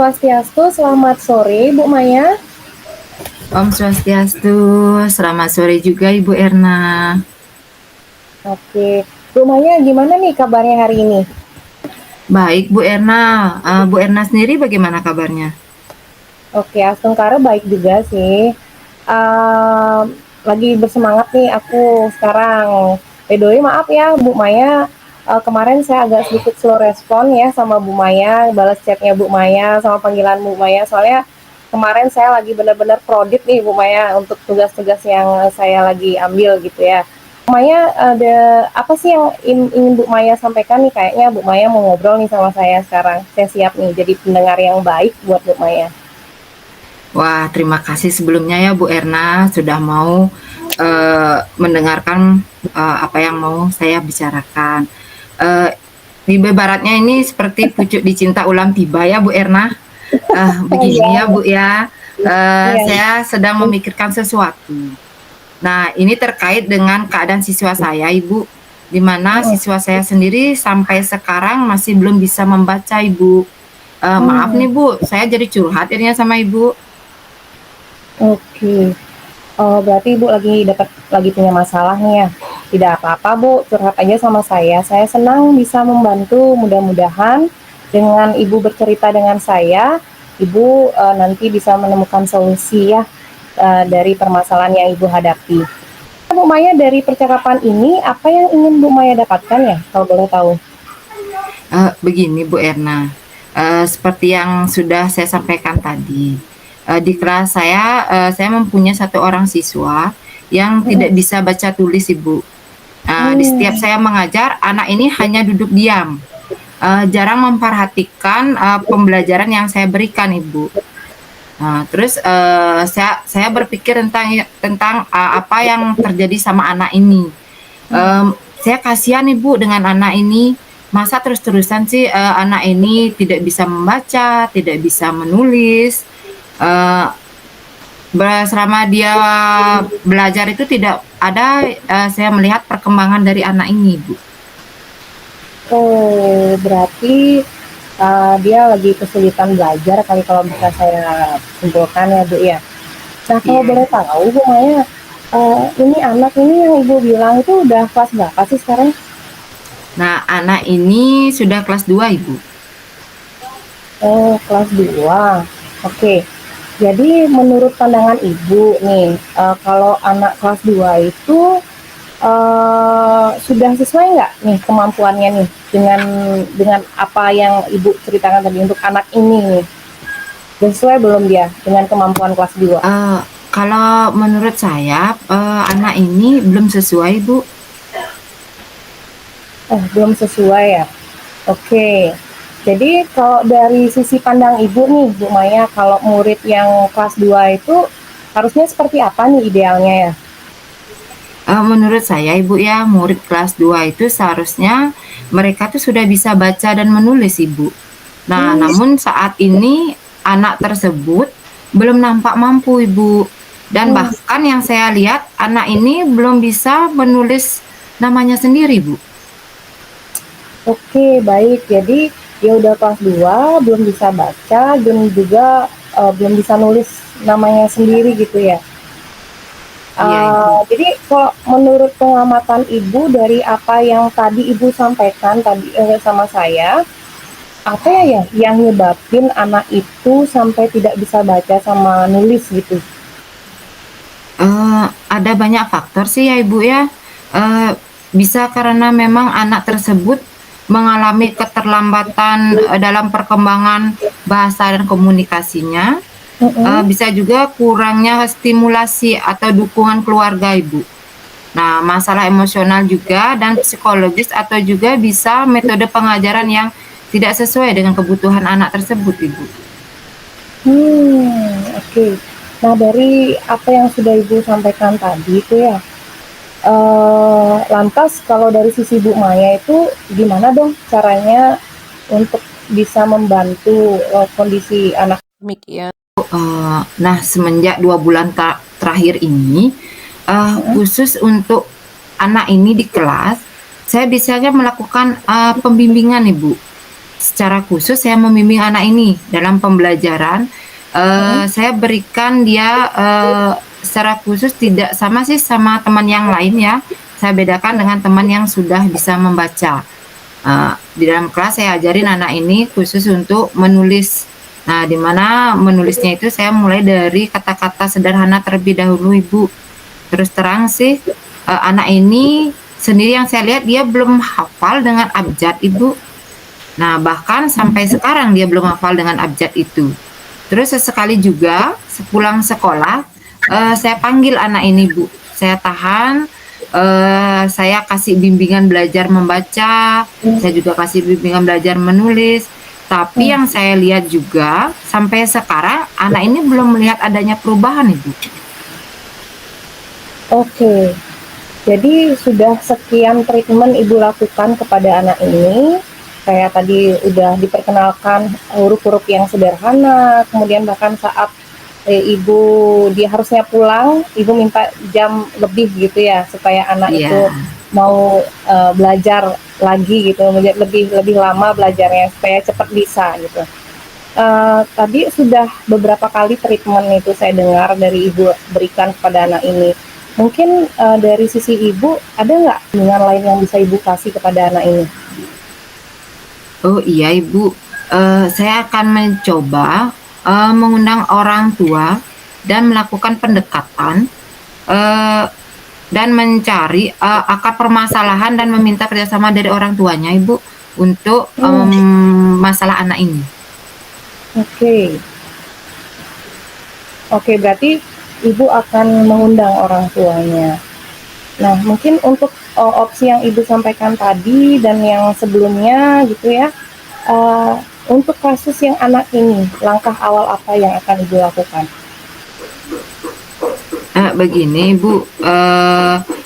Swastiastu, selamat sore Bu Maya. Om Swastiastu, selamat sore juga Ibu Erna. Oke, Bu Maya gimana nih kabarnya hari ini? Baik Bu Erna. Bu Erna sendiri bagaimana kabarnya? Oke, Astungkara baik juga sih. Eee, Lagi bersemangat nih aku sekarang. By the way maaf ya Bu Maya, kemarin saya agak sedikit slow respon ya sama Bu Maya, balas chat-nya Bu Maya sama panggilan Bu Maya, soalnya kemarin saya lagi benar-benar prodit nih Bu Maya untuk tugas-tugas yang saya lagi ambil gitu ya. Bu Maya ada apa sih yang ingin Bu Maya sampaikan nih? Kayaknya Bu Maya mau ngobrol nih sama saya sekarang. Saya siap nih jadi pendengar yang baik buat Bu Maya. Wah, terima kasih sebelumnya ya Bu Erna sudah mau mendengarkan apa yang mau saya bicarakan. Uh, di baratnya ini seperti pucuk dicinta ulam tiba ya Bu Erna. Begini ya Iya, Bu ya, iya. saya sedang memikirkan sesuatu. Nah, ini terkait dengan keadaan siswa saya, Ibu, di mana Mhm. siswa saya sendiri sampai sekarang masih belum bisa membaca, Ibu. Maaf Hmm, nih, Bu, saya jadi curhat jadinya sama Ibu. oke. Oh, berarti Ibu lagi punya masalah nih ya. Tidak apa-apa, Bu, curhat aja sama saya. Saya senang bisa membantu. Mudah-mudahan dengan Ibu bercerita dengan saya, Ibu nanti bisa menemukan solusi ya dari permasalahan yang Ibu hadapi. Bu Maya, dari percakapan ini apa yang ingin Bu Maya dapatkan ya, kalau boleh tahu? Begini, Bu Erna, seperti yang sudah saya sampaikan tadi, di kelas saya mempunyai satu orang siswa yang Mhm. tidak bisa baca tulis, Ibu. Di setiap Hmm, saya mengajar, anak ini hanya duduk diam, jarang memperhatikan pembelajaran yang saya berikan, Ibu. Nah, terus saya berpikir tentang apa yang terjadi sama anak ini. Saya kasihan Ibu dengan anak ini. Masa terus-terusan sih anak ini tidak bisa membaca, tidak bisa menulis. Eh, Selama dia belajar itu tidak ada saya melihat perkembangan dari anak ini, Bu. oh, berarti dia lagi kesulitan belajar kali kalau bisa saya simpulkan ya Bu ya. Nah kalau Iya, boleh Ibu. tahu Bu Maya, ini anak ini yang Ibu bilang itu udah kelas berapa sih sekarang? Nah, anak ini sudah kelas 2, Ibu. Oh, kelas 2. Oke. Jadi menurut pandangan Ibu nih, kalau anak kelas 2 itu sudah sesuai nggak nih kemampuannya nih dengan apa yang Ibu ceritakan tadi untuk anak ini nih? Udah sesuai belum dia dengan kemampuan kelas 2? Eh, Kalau menurut saya anak ini belum sesuai, Bu. Oh, belum sesuai ya? Oke. Jadi kalau dari sisi pandang Ibu nih, Bu Maya, kalau murid yang kelas 2 itu harusnya seperti apa nih idealnya ya? Menurut saya Ibu ya, murid kelas 2 itu seharusnya mereka tuh sudah bisa baca dan menulis Ibu. Nah, Hmm, namun saat ini anak tersebut belum nampak mampu Ibu. Dan hmm, bahkan yang saya lihat anak ini belum bisa menulis namanya sendiri Bu. oke, baik. Jadi dia udah kelas 2, belum bisa baca, dan juga belum bisa nulis namanya sendiri gitu ya. Iya Ibu. Jadi kalau menurut pengamatan Ibu dari apa yang tadi Ibu sampaikan tadi sama saya, apa ya yang nyebabin anak itu sampai tidak bisa baca sama nulis gitu? Ada banyak faktor sih ya Ibu ya. Eh, Bisa karena memang anak tersebut mengalami keterlambatan dalam perkembangan bahasa dan komunikasinya. Mm-mm. Bisa juga kurangnya stimulasi atau dukungan keluarga Ibu. Nah, masalah emosional juga dan psikologis atau juga bisa metode pengajaran yang tidak sesuai dengan kebutuhan anak tersebut Ibu. Oke. Nah dari apa yang sudah Ibu sampaikan tadi itu ya, lantas kalau dari sisi Bu Maya itu gimana dong caranya untuk bisa membantu kondisi anak demikian? Nah, semenjak 2 bulan terakhir ini, Mm-mm. khusus untuk anak ini di kelas, saya biasanya melakukan pembimbingan, Ibu. secara khusus saya membimbing anak ini dalam pembelajaran. Saya berikan dia secara khusus tidak sama sih sama teman yang lain ya. Saya bedakan dengan teman yang sudah bisa membaca. Di dalam kelas saya ajarin anak ini khusus untuk menulis. Nah, di mana menulisnya itu saya mulai dari kata-kata sederhana terlebih dahulu, Ibu. Terus terang sih, anak ini sendiri yang saya lihat dia belum hafal dengan abjad, Ibu. Nah, bahkan sampai sekarang dia belum hafal dengan abjad itu. Terus sesekali juga sepulang sekolah, saya panggil anak ini, Bu. Saya tahan, saya kasih bimbingan belajar membaca, saya juga kasih bimbingan belajar menulis. Tapi yang saya lihat juga sampai sekarang anak ini belum melihat adanya perubahan, Ibu. Oke, jadi sudah sekian treatment Ibu lakukan kepada anak ini. Kayak tadi udah diperkenalkan huruf-huruf yang sederhana, kemudian bahkan saat Ibu dia harusnya pulang, Ibu minta jam lebih gitu ya, supaya anak itu Iya. mau belajar lagi gitu, lebih lama belajarnya supaya cepat bisa gitu. Tadi sudah beberapa kali treatment itu saya dengar dari Ibu berikan kepada anak ini. Mungkin dari sisi Ibu ada nggak dengan lain yang bisa Ibu kasih kepada anak ini? Oh iya, Ibu. Saya akan mencoba mengundang orang tua dan melakukan pendekatan eh, dan mencari akar permasalahan dan meminta kerjasama dari orang tuanya, Ibu, untuk masalah anak ini. Oke. Oke, berarti Ibu akan mengundang orang tuanya. Nah, mungkin untuk opsi yang Ibu sampaikan tadi dan yang sebelumnya gitu ya, untuk kasus yang anak ini, langkah awal apa yang akan Ibu lakukan? Begini, Ibu,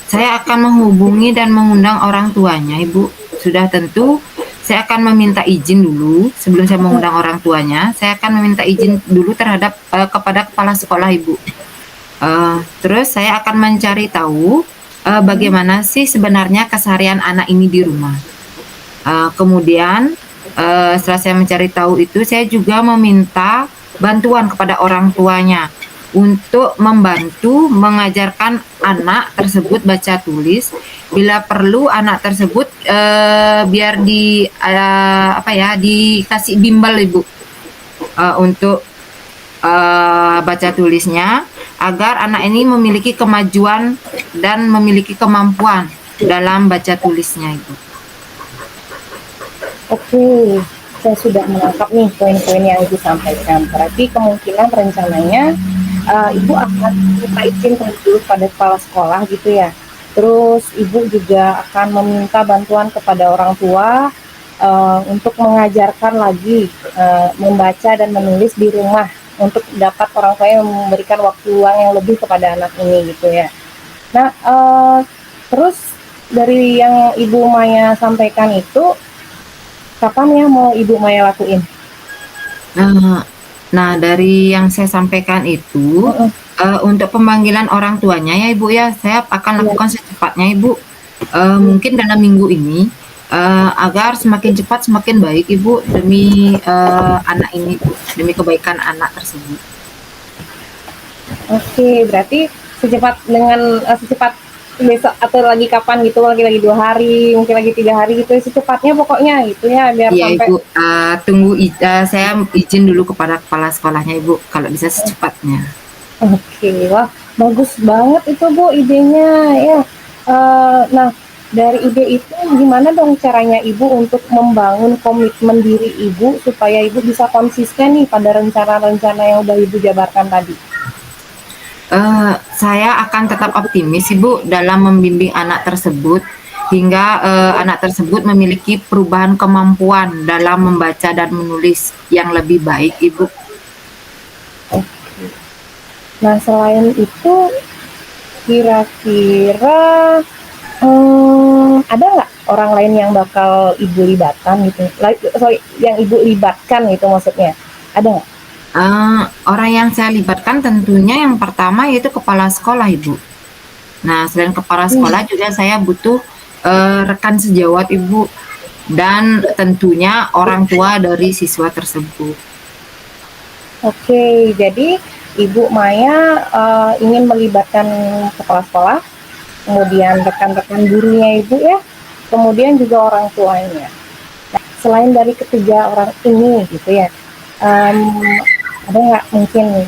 saya akan menghubungi dan mengundang orang tuanya, Ibu. Sudah tentu saya akan meminta izin dulu sebelum saya mengundang orang tuanya. Saya akan meminta izin dulu terhadap kepada kepala sekolah, Ibu. Terus saya akan mencari tahu bagaimana sih sebenarnya keseharian anak ini di rumah. Kemudian setelah saya mencari tahu itu, saya juga meminta bantuan kepada orang tuanya untuk membantu mengajarkan anak tersebut baca tulis. Bila perlu anak tersebut biar dikasih bimbel, Ibu, untuk baca tulisnya agar anak ini memiliki kemajuan dan memiliki kemampuan dalam baca tulisnya, Ibu. Oke, saya sudah menangkap nih poin-poin yang Ibu sampaikan. Berarti kemungkinan rencananya Ibu akan minta izin dulu pada kepala sekolah gitu ya. Terus Ibu juga akan meminta bantuan kepada orang tua untuk mengajarkan lagi membaca dan menulis di rumah untuk dapat orang tua yang memberikan waktu luang yang lebih kepada anak ini gitu ya. Nah, terus dari yang Ibu Maya sampaikan itu, kapan ya mau Ibu Maya lakuin? Nah, dari yang saya sampaikan itu, untuk pemanggilan orang tuanya ya, Ibu, ya, saya akan lakukan secepatnya, Ibu. Mungkin dalam minggu ini, agar semakin cepat semakin baik, Ibu, demi anak ini, Bu, demi kebaikan anak tersebut. Oke, berarti secepat besok atau lagi kapan gitu, lagi 2 hari, mungkin lagi 3 hari gitu, secepatnya pokoknya gitu ya, biar Iya, sampai. Ibu, saya izin dulu kepada kepala sekolahnya, Ibu, kalau bisa secepatnya. Oke, wah bagus banget itu Bu idenya ya. Nah, dari ide itu gimana dong caranya Ibu untuk membangun komitmen diri Ibu supaya Ibu bisa konsisten nih pada rencana-rencana yang udah Ibu jabarkan tadi? Saya akan tetap optimis, Ibu, dalam membimbing anak tersebut hingga anak tersebut memiliki perubahan kemampuan dalam membaca dan menulis yang lebih baik, Ibu. Oke. Nah, selain itu kira-kira ada nggak orang lain yang bakal Ibu libatkan gitu? Yang Ibu libatkan gitu maksudnya. Ada nggak? Orang yang saya libatkan tentunya yang pertama yaitu kepala sekolah, Ibu. Nah, selain kepala sekolah juga saya butuh rekan sejawat, Ibu. dan tentunya orang tua dari siswa tersebut. Oke, jadi Ibu Maya ingin melibatkan kepala sekolah, kemudian rekan-rekan gurunya Ibu ya, kemudian juga orang tuanya. Nah, selain dari ketiga orang ini gitu ya, ada nggak mungkin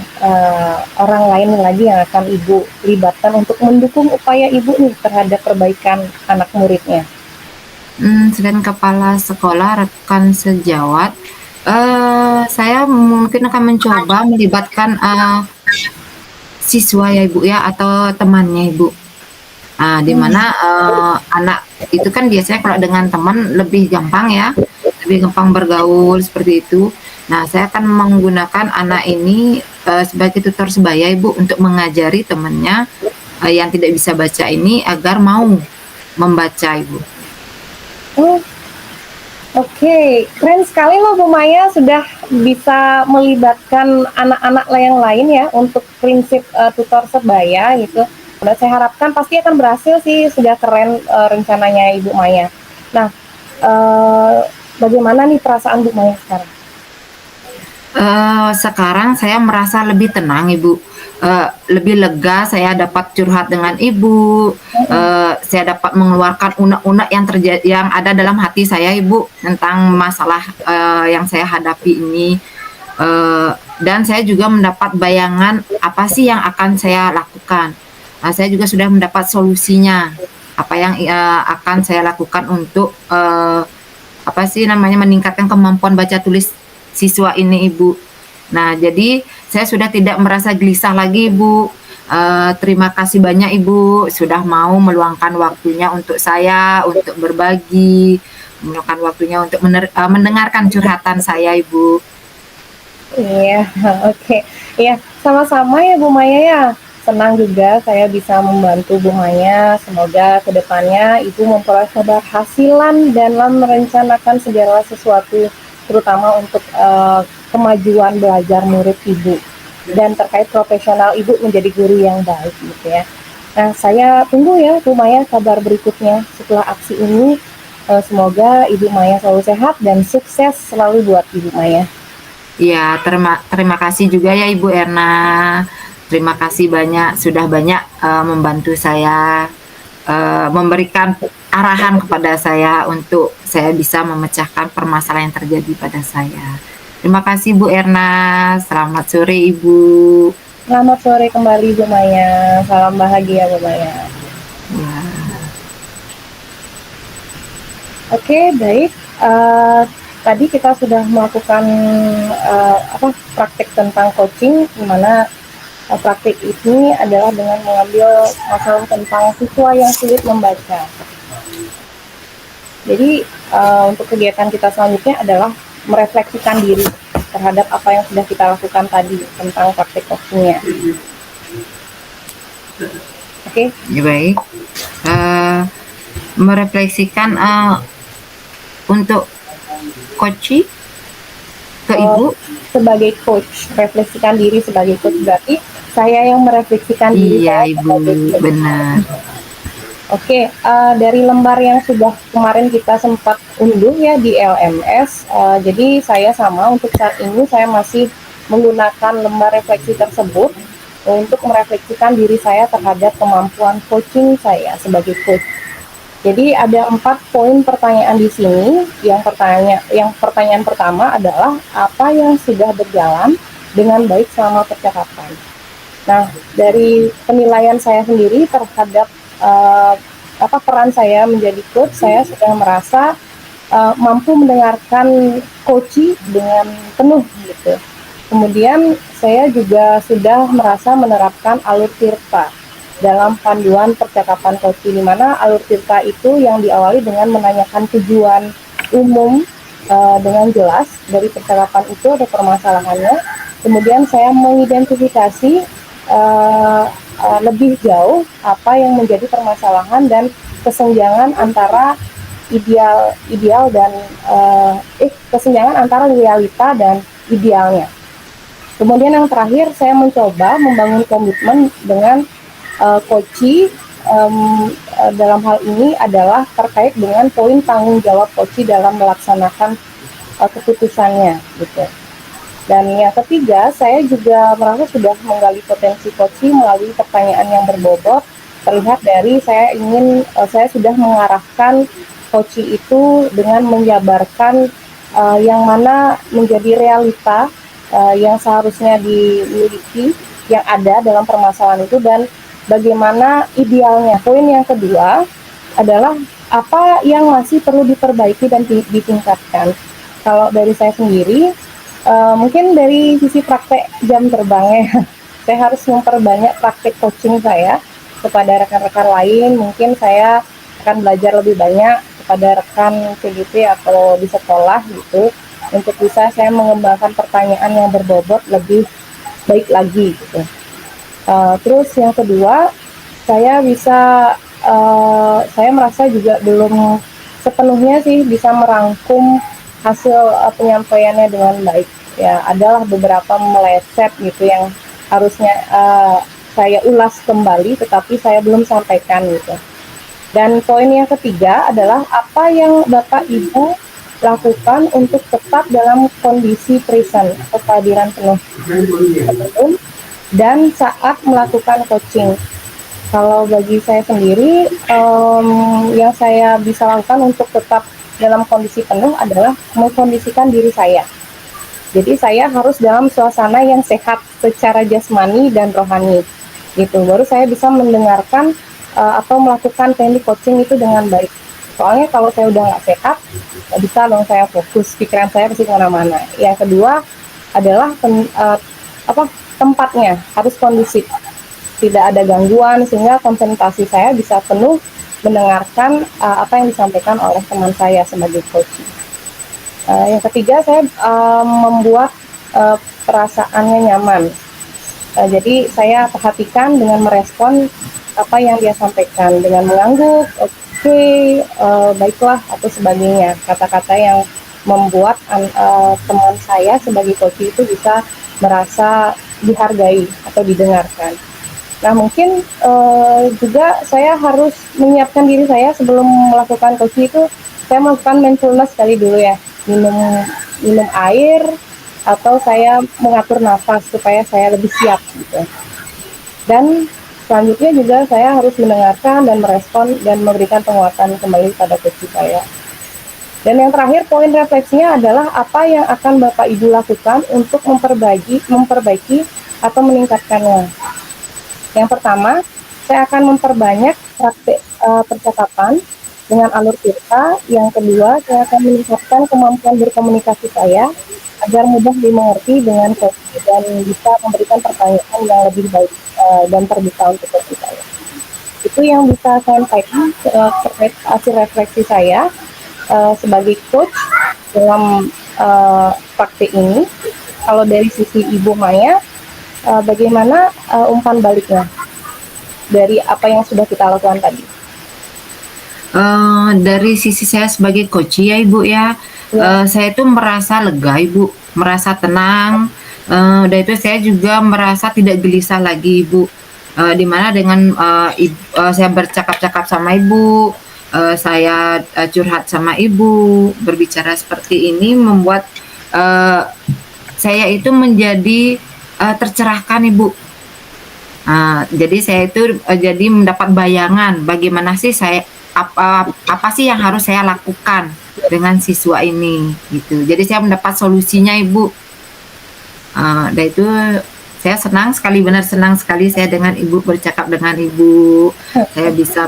orang lain lagi yang akan Ibu libatkan untuk mendukung upaya Ibu nih terhadap perbaikan anak muridnya? Selain kepala sekolah, rekan sejawat, saya mungkin akan mencoba melibatkan siswa ya Ibu ya, atau temannya Ibu. Di mana anak itu kan biasanya kalau dengan teman lebih gampang ya, lebih gampang bergaul seperti itu. Nah, saya akan menggunakan anak ini sebagai tutor sebaya Ibu untuk mengajari temannya yang tidak bisa baca ini agar mau membaca Ibu. Oh, oke, keren sekali loh Bu Maya sudah bisa melibatkan anak-anak yang lain ya untuk prinsip tutor sebaya gitu. Udah saya harapkan pasti akan berhasil sih, sudah keren rencananya Ibu Maya. Nah, bagaimana nih perasaan Bu Maya sekarang? Sekarang saya merasa lebih tenang Ibu, lebih lega, saya dapat curhat dengan Ibu, saya dapat mengeluarkan unek-unek yang ada dalam hati saya Ibu, tentang masalah yang saya hadapi ini. Dan saya juga mendapat bayangan apa sih yang akan saya lakukan. Saya juga sudah mendapat solusinya, apa yang akan saya lakukan untuk apa sih namanya, meningkatkan kemampuan baca tulis siswa ini Ibu. Nah, jadi saya sudah tidak merasa gelisah lagi Ibu. Terima kasih banyak Ibu sudah mau meluangkan waktunya untuk saya, untuk berbagi, meluangkan waktunya untuk mendengarkan curhatan saya Ibu. Iya, oke. Iya, sama-sama ya Bu Maya ya. Senang juga saya bisa membantu Bu Maya. Semoga kedepannya Ibu memperoleh keberhasilan dalam merencanakan segala sesuatu, terutama untuk kemajuan belajar murid Ibu dan terkait profesional Ibu menjadi guru yang baik gitu ya. Nah, saya tunggu ya Bu Maya kabar berikutnya setelah aksi ini. Semoga Ibu Maya selalu sehat dan sukses selalu buat Ibu Maya. Iya, terima kasih juga ya Ibu Erna. Terima kasih banyak sudah banyak membantu saya, memberikan arahan kepada saya untuk saya bisa memecahkan permasalahan yang terjadi pada saya. Terima kasih Bu Erna. Selamat sore Ibu. Selamat sore kembali Bu Maya. Salam bahagia Bu Maya. Ya. Oke, baik. Tadi kita sudah melakukan praktik tentang coaching, di mana praktik ini adalah dengan mengambil masalah tentang siswa yang sulit membaca. Jadi untuk kegiatan kita selanjutnya adalah merefleksikan diri terhadap apa yang sudah kita lakukan tadi tentang praktik coachingnya. Oke. Ya, baik. Merefleksikan untuk coaching ke Ibu sebagai coach, refleksikan diri sebagai coach berarti saya yang merefleksikan diri. Iya Ibu, benar. Oke, dari lembar yang sudah kemarin kita sempat unduh ya di LMS, jadi saya sama untuk saat ini saya masih menggunakan lembar refleksi tersebut untuk merefleksikan diri saya terhadap kemampuan coaching saya sebagai coach. Jadi ada 4 poin pertanyaan di sini. Yang pertanyaan pertama adalah apa yang sudah berjalan dengan baik selama percakapan. Nah, dari penilaian saya sendiri terhadap peran saya menjadi coach, saya sudah merasa mampu mendengarkan coachee dengan penuh gitu. Kemudian saya juga sudah merasa menerapkan alur tirta dalam panduan percakapan coaching, di mana alur tirta itu yang diawali dengan menanyakan tujuan umum dengan jelas dari percakapan itu ada permasalahannya. Kemudian saya mengidentifikasi lebih jauh apa yang menjadi permasalahan dan kesenjangan antara ideal dan kesenjangan antara realita dan idealnya. Kemudian yang terakhir saya mencoba membangun komitmen dengan coachee dalam hal ini adalah terkait dengan poin tanggung jawab coach dalam melaksanakan keputusannya gitu. Dan yang ketiga, saya juga merasa sudah menggali potensi coaching melalui pertanyaan yang berbobot. Terlihat dari saya sudah mengarahkan coaching itu dengan menjabarkan yang mana menjadi realita yang seharusnya dimiliki yang ada dalam permasalahan itu dan bagaimana idealnya. Poin yang kedua adalah apa yang masih perlu diperbaiki dan ditingkatkan. Kalau dari saya sendiri, mungkin dari sisi praktek jam terbangnya, saya harus memperbanyak praktek coaching saya kepada rekan-rekan lain. Mungkin saya akan belajar lebih banyak kepada rekan CGP atau di sekolah gitu, untuk bisa saya mengembangkan pertanyaan yang berbobot lebih baik lagi gitu. Terus yang kedua, saya merasa juga belum sepenuhnya sih bisa merangkum hasil penyampaiannya dengan baik. Ya, adalah beberapa meleset gitu yang harusnya saya ulas kembali, tetapi saya belum sampaikan gitu. Dan poin yang ketiga adalah apa yang Bapak Ibu lakukan untuk tetap dalam kondisi present atau kehadiran penuh dan saat melakukan coaching. Kalau bagi saya sendiri, yang saya bisa lakukan untuk tetap dalam kondisi penuh adalah mengkondisikan diri saya. Jadi saya harus dalam suasana yang sehat secara jasmani dan rohani. Gitu. Baru saya bisa mendengarkan atau melakukan teknik coaching itu dengan baik. Soalnya kalau saya udah nggak sehat, nggak bisa dong saya fokus, pikiran saya pasti kemana-mana. Yang kedua adalah tempatnya harus kondusif, tidak ada gangguan sehingga konsentrasi saya bisa penuh mendengarkan apa yang disampaikan oleh teman saya sebagai coach. Yang ketiga, saya membuat perasaannya nyaman. Jadi saya perhatikan dengan merespon apa yang dia sampaikan dengan mengangguk, oke, baiklah atau sebagainya. Kata-kata yang membuat teman saya sebagai coach itu bisa merasa dihargai atau didengarkan. Nah, mungkin juga saya harus menyiapkan diri saya sebelum melakukan coaching itu. Saya melakukan mindfulness kali dulu ya, minum air, atau saya mengatur nafas supaya saya lebih siap gitu. Dan selanjutnya juga saya harus mendengarkan dan merespon dan memberikan penguatan kembali pada coaching saya. Dan yang terakhir, poin refleksinya adalah apa yang akan Bapak Ibu lakukan untuk memperbaiki atau meningkatkannya. Yang pertama, saya akan memperbanyak praktik percakapan dengan alur cerita. Yang kedua, saya akan meningkatkan kemampuan berkomunikasi saya agar mudah dimengerti dengan coach dan bisa memberikan pertanyaan yang lebih baik dan terbuka untuk coach saya. Itu yang bisa saya sampaikan terkait hasil refleksi saya sebagai coach dalam praktik ini. Kalau dari sisi Ibu Maya, bagaimana umpan baliknya dari apa yang sudah kita lakukan tadi? Dari sisi saya sebagai coach ya Ibu ya, saya tuh merasa lega Ibu, merasa tenang. Dan itu saya juga merasa tidak gelisah lagi Ibu. Dimana dengan saya bercakap-cakap sama Ibu, saya curhat sama Ibu, berbicara seperti ini membuat saya itu menjadi tercerahkan Ibu. Jadi saya itu jadi mendapat bayangan bagaimana sih apa sih yang harus saya lakukan dengan siswa ini gitu. Jadi saya mendapat solusinya Ibu. Dan itu saya senang sekali, benar senang sekali saya dengan Ibu, bercakap dengan Ibu. Saya bisa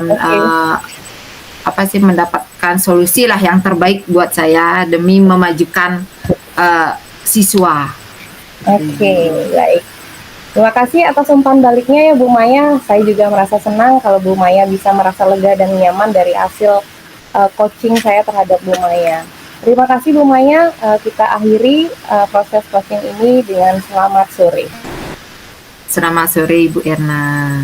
mendapatkan solusi lah yang terbaik buat saya demi memajukan siswa. Oke, baik. Terima kasih atas umpan baliknya ya Bu Maya. Saya juga merasa senang kalau Bu Maya bisa merasa lega dan nyaman dari hasil coaching saya terhadap Bu Maya. Terima kasih Bu Maya. Kita akhiri proses coaching ini dengan selamat sore. Selamat sore Ibu Erna.